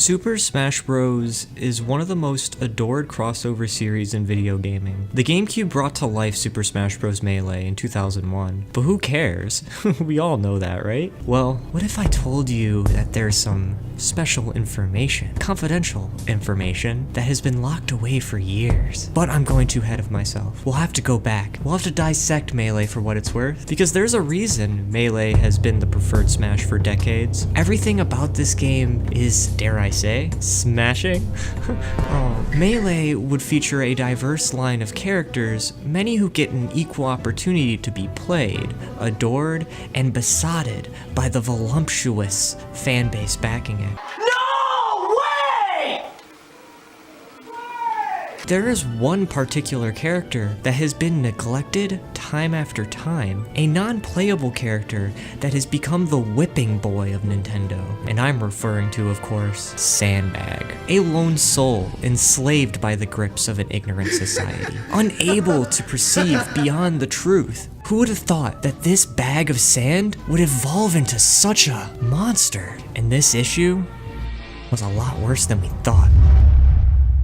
Super Smash Bros. Is one of the most adored crossover series in video gaming. The GameCube brought to life Super Smash Bros. Melee in 2001, but who cares? We all know that, right? Well, what if I told you that there's some special information, confidential information, that has been locked away for years? But I'm going too ahead of myself. We'll have to go back. We'll have to dissect Melee for what it's worth, because there's a reason Melee has been the preferred Smash for decades. Everything about this game is, dare I say, smashing? Oh, Melee would feature a diverse line of characters, many who get an equal opportunity to be played, adored, and besotted by the voluptuous fanbase backing it. No way! There is one particular character that has been neglected time after time, a non-playable character that has become the whipping boy of Nintendo, and I'm referring to, of course, Sandbag, a lone soul enslaved by the grips of an ignorant society, unable to perceive beyond the truth. Who would have thought that this bag of sand would evolve into such a monster? And this issue was a lot worse than we thought.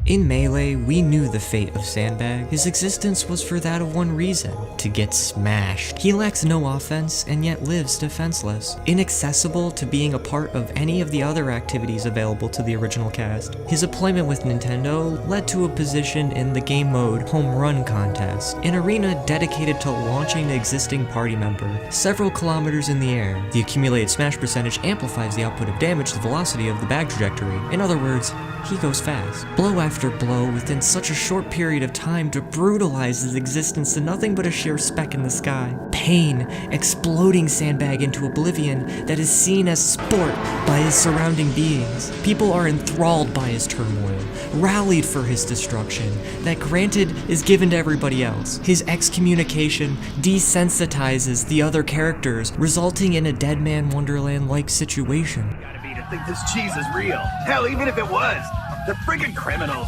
In Melee, we knew the fate of Sandbag. His existence was for that of one reason: to get smashed. He lacks no offense and yet lives defenseless, inaccessible to being a part of any of the other activities available to the original cast. His appointment with Nintendo led to a position in the game mode Home Run contest, an arena dedicated to launching the existing party member several kilometers in the air. The accumulated smash percentage amplifies the output of damage, the velocity of the bag trajectory. In other words, he goes fast. Blow after blow within such a short period of time to brutalize his existence to nothing but a sheer speck in the sky. Pain exploding Sandbag into oblivion that is seen as sport by his surrounding beings. People are enthralled by his turmoil, rallied for his destruction, that granted is given to everybody else. His excommunication desensitizes the other characters, resulting in a Dead Man Wonderland-like situation. Think this cheese is real. Hell, even if it was, they're friggin' criminals.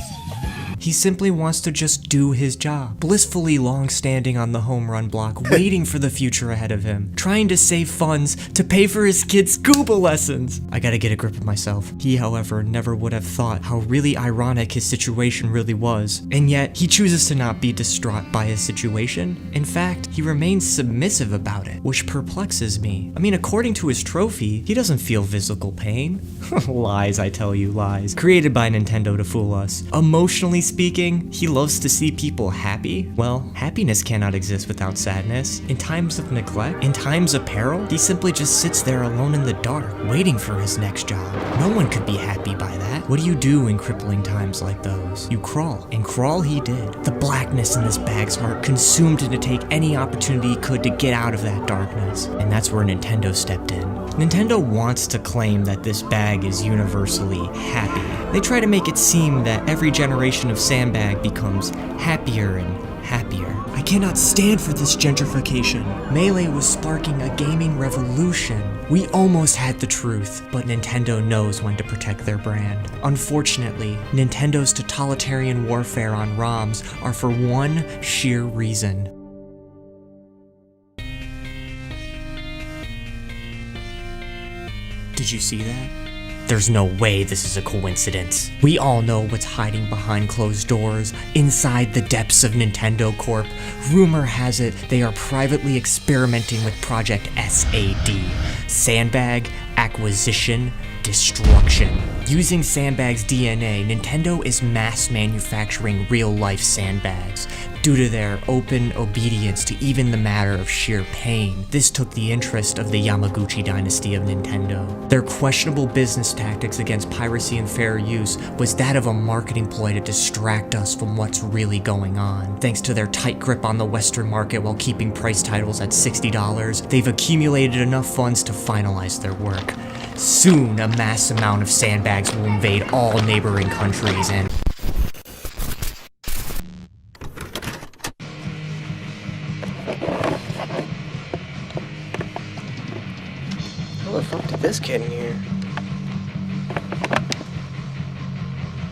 He simply wants to just do his job, blissfully long-standing on the home run block, waiting for the future ahead of him, trying to save funds to pay for his kids' scuba lessons. I gotta get a grip of myself. He, however, never would have thought how really ironic his situation really was, and yet he chooses to not be distraught by his situation. In fact, he remains submissive about it, which perplexes me. I mean, according to his trophy, he doesn't feel physical pain. Lies, I tell you, lies. Created by Nintendo to fool us. Emotionally speaking, he loves to see people happy. Well, happiness cannot exist without sadness. In times of neglect, in times of peril, he simply just sits there alone in the dark, waiting for his next job. No one could be happy by that. What do you do in crippling times like those? You crawl, and crawl he did. The blackness in this bag's heart consumed him to take any opportunity he could to get out of that darkness. And that's where Nintendo stepped in. Nintendo wants to claim that this bag is universally happy. They try to make it seem that every generation of Sandbag becomes happier and happier. I cannot stand for this gentrification. Melee was sparking a gaming revolution. We almost had the truth, but Nintendo knows when to protect their brand. Unfortunately, Nintendo's totalitarian warfare on ROMs are for one sheer reason: did you see that? There's no way this is a coincidence. We all know what's hiding behind closed doors, inside the depths of Nintendo Corp. Rumor has it they are privately experimenting with Project SAD. Sandbag, Acquisition, Destruction. Using Sandbag's DNA, Nintendo is mass manufacturing real-life sandbags. Due to their open obedience to even the matter of sheer pain, this took the interest of the Yamaguchi dynasty of Nintendo. Their questionable business tactics against piracy and fair use was that of a marketing ploy to distract us from what's really going on. Thanks to their tight grip on the Western market while keeping price titles at $60, they've accumulated enough funds to finalize their work. Soon, a mass amount of sandbags will invade all neighboring countries and... How the fuck did this get in here?